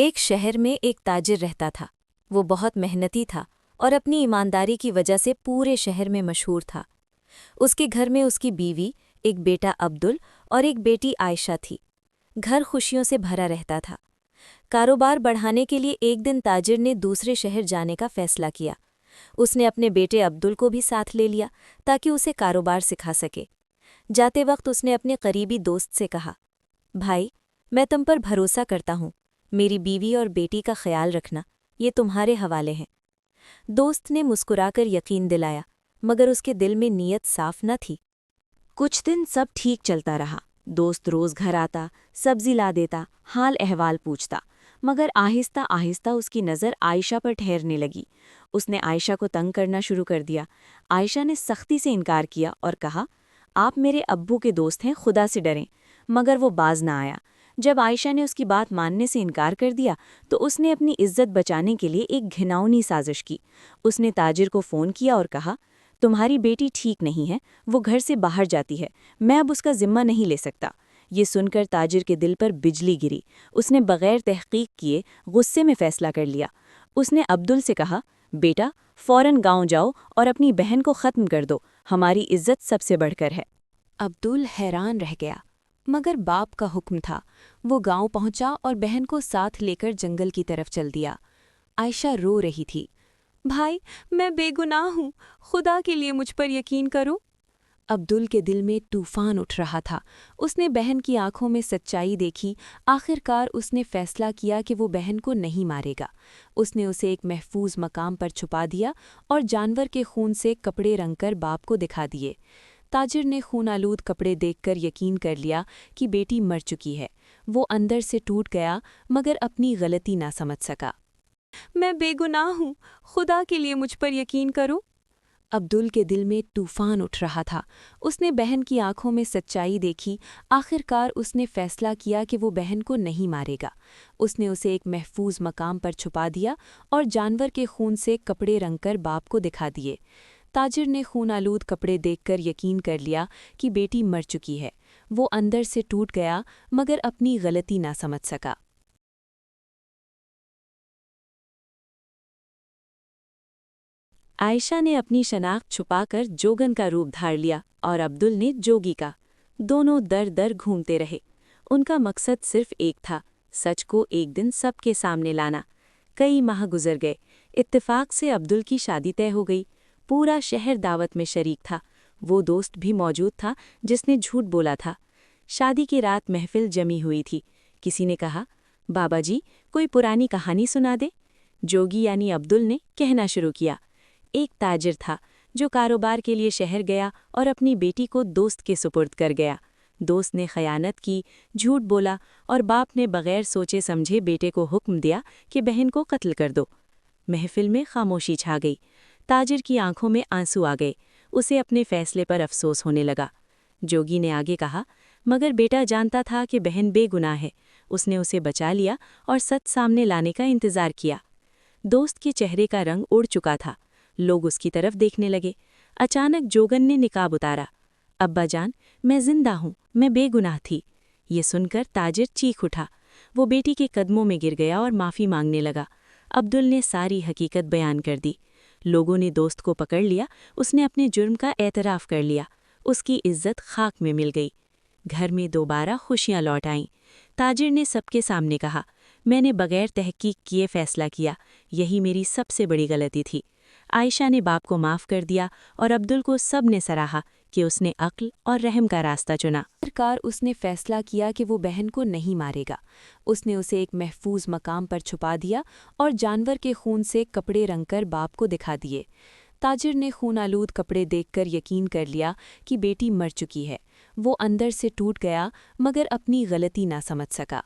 ایک شہر میں ایک تاجر رہتا تھا۔ وہ بہت محنتی تھا اور اپنی ایمانداری کی وجہ سے پورے شہر میں مشہور تھا۔ اس کے گھر میں اس کی بیوی، ایک بیٹا عبدل اور ایک بیٹی عائشہ تھی۔ گھر خوشیوں سے بھرا رہتا تھا۔ کاروبار بڑھانے کے لیے ایک دن تاجر نے دوسرے شہر جانے کا فیصلہ کیا۔ اس نے اپنے بیٹے عبدل کو بھی ساتھ لے لیا تاکہ اسے کاروبار سکھا سکے۔ جاتے وقت اس نے اپنے قریبی دوست سے کہا، بھائی، میں تم پر بھروسہ کرتا ہوں، میری بیوی اور بیٹی کا خیال رکھنا، یہ تمہارے حوالے ہیں۔ دوست نے مسکرا کر یقین دلایا، مگر اس کے دل میں نیت صاف نہ تھی۔ کچھ دن سب ٹھیک چلتا رہا۔ دوست روز گھر آتا، سبزی لا دیتا، حال احوال پوچھتا، مگر آہستہ آہستہ اس کی نظر عائشہ پر ٹھہرنے لگی۔ اس نے عائشہ کو تنگ کرنا شروع کر دیا۔ عائشہ نے سختی سے انکار کیا اور کہا، آپ میرے ابو کے دوست ہیں، خدا سے ڈریں، مگر وہ باز نہ آیا۔ جب عائشہ نے اس کی بات ماننے سے انکار کر دیا تو اس نے اپنی عزت بچانے کے لیے ایک گھناؤنی سازش کی۔ اس نے تاجر کو فون کیا اور کہا، تمہاری بیٹی ٹھیک نہیں ہے، وہ گھر سے باہر جاتی ہے، میں اب اس کا ذمہ نہیں لے سکتا۔ یہ سن کر تاجر کے دل پر بجلی گری۔ اس نے بغیر تحقیق کیے غصے میں فیصلہ کر لیا۔ اس نے عبدل سے کہا، بیٹا، فوراً گاؤں جاؤ اور اپنی بہن کو ختم کر دو، ہماری عزت سب سے بڑھ کر ہے۔ عبدل حیران رہ گیا، مگر باپ کا حکم تھا۔ وہ گاؤں پہنچا اور بہن کو ساتھ لے کر جنگل کی طرف چل دیا۔ عائشہ رو رہی تھی، بھائی، میں بے گناہ ہوں، خدا کے لیے مجھ پر یقین کرو۔ عبدل کے دل میں طوفان اٹھ رہا تھا۔ اس نے بہن کی آنکھوں میں سچائی دیکھی۔ آخرکار اس نے فیصلہ کیا کہ وہ بہن کو نہیں مارے گا۔ اس نے اسے ایک محفوظ مقام پر چھپا دیا اور جانور کے خون سے کپڑے رنگ کر باپ کو دکھا دیے۔ تاجر نے خون آلود کپڑے دیکھ کر یقین کر لیا کہ بیٹی مر چکی ہے۔ وہ اندر سے ٹوٹ گیا، مگر اپنی غلطی نہ سمجھ سکا۔ میں بے گناہ ہوں، خدا کے لیے مجھ پر یقین کرو۔ عبدل کے دل میں طوفان اٹھ رہا تھا۔ اس نے بہن کی آنکھوں میں سچائی دیکھی۔ آخرکار اس نے فیصلہ کیا کہ وہ بہن کو نہیں مارے گا۔ اس نے اسے ایک محفوظ مقام پر چھپا دیا اور جانور کے خون سے کپڑے رنگ کر باپ کو دکھا دیے۔ تاجر نے خون آلود کپڑے دیکھ کر یقین کر لیا کہ بیٹی مر چکی ہے۔ وہ اندر سے ٹوٹ گیا، مگر اپنی غلطی نہ سمجھ سکا۔ عائشہ نے اپنی شناخت چھپا کر جوگن کا روپ دھار لیا اور عبدل نے جوگی کا۔ دونوں در در گھومتے رہے۔ ان کا مقصد صرف ایک تھا، سچ کو ایک دن سب کے سامنے لانا۔ کئی ماہ گزر گئے۔ اتفاق سے عبدل کی شادی طے ہو گئی۔ پورا شہر دعوت میں شریک تھا۔ وہ دوست بھی موجود تھا جس نے جھوٹ بولا تھا۔ شادی کی رات محفل جمی ہوئی تھی۔ کسی نے کہا، بابا جی، کوئی پرانی کہانی سنا دے۔ جوگی یعنی عبدل نے کہنا شروع کیا۔ ایک تاجر تھا جو کاروبار کے لیے شہر گیا اور اپنی بیٹی کو دوست کے سپرد کر گیا۔ دوست نے خیانت کی، جھوٹ بولا اور باپ نے بغیر سوچے سمجھے بیٹے کو حکم دیا کہ بہن کو قتل کر دو۔ محفل میں خاموشی چھا گئی۔ تاجر کی آنکھوں میں آنسو آ گئے۔ اسے اپنے فیصلے پر افسوس ہونے لگا۔ جوگی نے آگے کہا، مگر بیٹا جانتا تھا کہ بہن بے گناہ ہے۔ اس نے اسے بچا لیا اور سچ سامنے لانے کا انتظار کیا۔ دوست کے چہرے کا رنگ اڑ چکا تھا۔ لوگ اس کی طرف دیکھنے لگے۔ اچانک جوگن نے نقاب اتارا۔ ابا جان، میں زندہ ہوں، میں بے گناہ تھی۔ یہ سن کر تاجر چیخ اٹھا۔ وہ بیٹی کے قدموں میں گر گیا اور معافی مانگنے لگا۔ عبدل نے ساری حقیقت بیان کر دی۔ لوگوں نے دوست کو پکڑ لیا۔ اس نے اپنے جرم کا اعتراف کر لیا۔ اس کی عزت خاک میں مل گئی۔ گھر میں دوبارہ خوشیاں لوٹ آئیں۔ تاجر نے سب کے سامنے کہا، میں نے بغیر تحقیق کیے فیصلہ کیا، یہی میری سب سے بڑی غلطی تھی۔ عائشہ نے باپ کو معاف کر دیا اور عبدل کو سب نے سراہا کہ اس نے عقل اور رحم کا راستہ چنا۔ آخرکار اس نے فیصلہ کیا کہ وہ بہن کو نہیں مارے گا۔ اس نے اسے ایک محفوظ مقام پر چھپا دیا اور جانور کے خون سے کپڑے رنگ کر باپ کو دکھا دیے۔ تاجر نے خون آلود کپڑے دیکھ کر یقین کر لیا کہ بیٹی مر چکی ہے۔ وہ اندر سے ٹوٹ گیا، مگر اپنی غلطی نہ سمجھ سکا۔